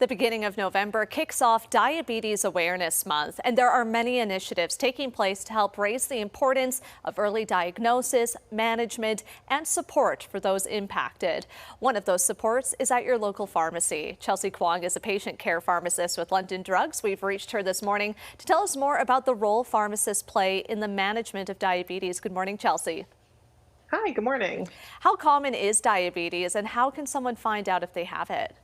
The beginning of November kicks off Diabetes Awareness Month, and there are many initiatives taking place to help raise the importance of early diagnosis, management, and support for those impacted. One of those supports is at your local pharmacy. Chelsea Kwong is a patient care pharmacist with London Drugs. We've reached her this morning to tell us more about the role pharmacists play in the management of diabetes. Good morning, Chelsea. Hi, good morning. How common is diabetes, and how can someone find out if they have it?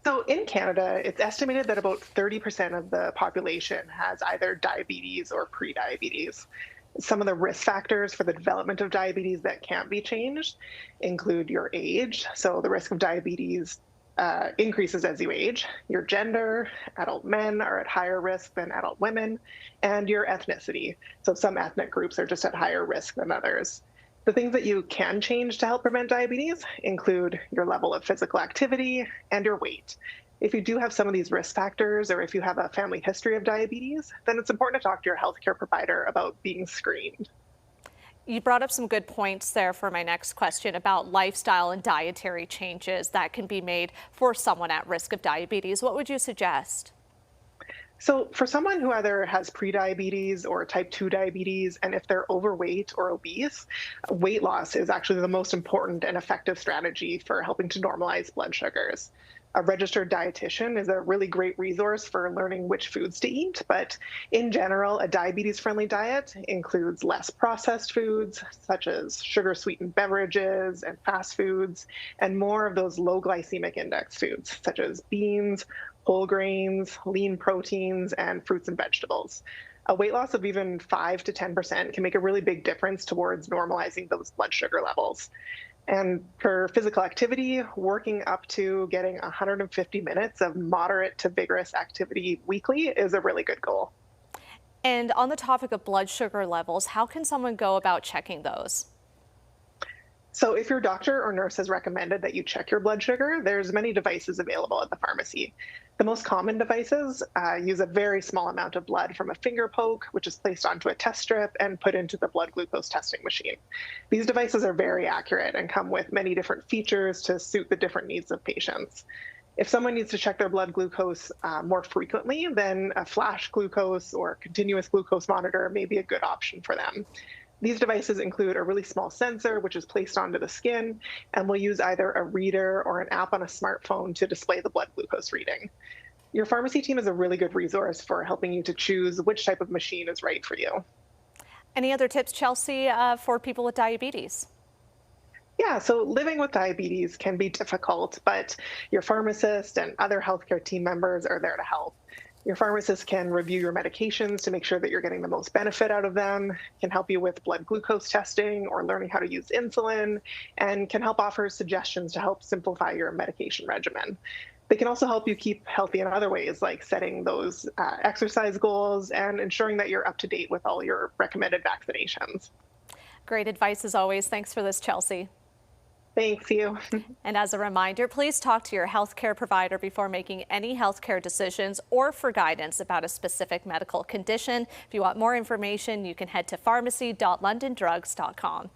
So in Canada, it's estimated that about 30% of the population has either diabetes or prediabetes. Some of the risk factors for the development of diabetes that can't be changed include your age. So the risk of diabetes increases as you age. Your gender, adult men are at higher risk than adult women, and your ethnicity. So some ethnic groups are just at higher risk than others. The things that you can change to help prevent diabetes include your level of physical activity and your weight. If you do have some of these risk factors, or if you have a family history of diabetes, then it's important to talk to your healthcare provider about being screened. You brought up some good points there for my next question about lifestyle and dietary changes that can be made for someone at risk of diabetes. What would you suggest? So, for someone who either has prediabetes or type 2 diabetes, and if they're overweight or obese, weight loss is actually the most important and effective strategy for helping to normalize blood sugars. A registered dietitian is a really great resource for learning which foods to eat, but in general, a diabetes friendly diet includes less processed foods, such as sugar sweetened beverages and fast foods, and more of those low glycemic index foods, such as beans, whole grains, lean proteins, and fruits and vegetables. A weight loss of even 5 to 10% can make a really big difference towards normalizing those blood sugar levels. And for physical activity, working up to getting 150 minutes of moderate to vigorous activity weekly is a really good goal. And on the topic of blood sugar levels, how can someone go about checking those? So if your doctor or nurse has recommended that you check your blood sugar, there's many devices available at the pharmacy. The most common devices use a very small amount of blood from a finger poke, which is placed onto a test strip and put into the blood glucose testing machine. These devices are very accurate and come with many different features to suit the different needs of patients. If someone needs to check their blood glucose more frequently, then a flash glucose or continuous glucose monitor may be a good option for them. These devices include a really small sensor, which is placed onto the skin, and will use either a reader or an app on a smartphone to display the blood glucose reading. Your pharmacy team is a really good resource for helping you to choose which type of machine is right for you. Any other tips, Chelsea, for people with diabetes? Yeah, so living with diabetes can be difficult, but your pharmacist and other healthcare team members are there to help. Your pharmacist can review your medications to make sure that you're getting the most benefit out of them, can help you with blood glucose testing or learning how to use insulin, and can help offer suggestions to help simplify your medication regimen. They can also help you keep healthy in other ways, like setting those exercise goals and ensuring that you're up to date with all your recommended vaccinations. Great advice as always. Thanks for this, Chelsea. Thanks, you. And as a reminder, please talk to your healthcare provider before making any healthcare decisions or for guidance about a specific medical condition. If you want more information, you can head to pharmacy.londondrugs.com.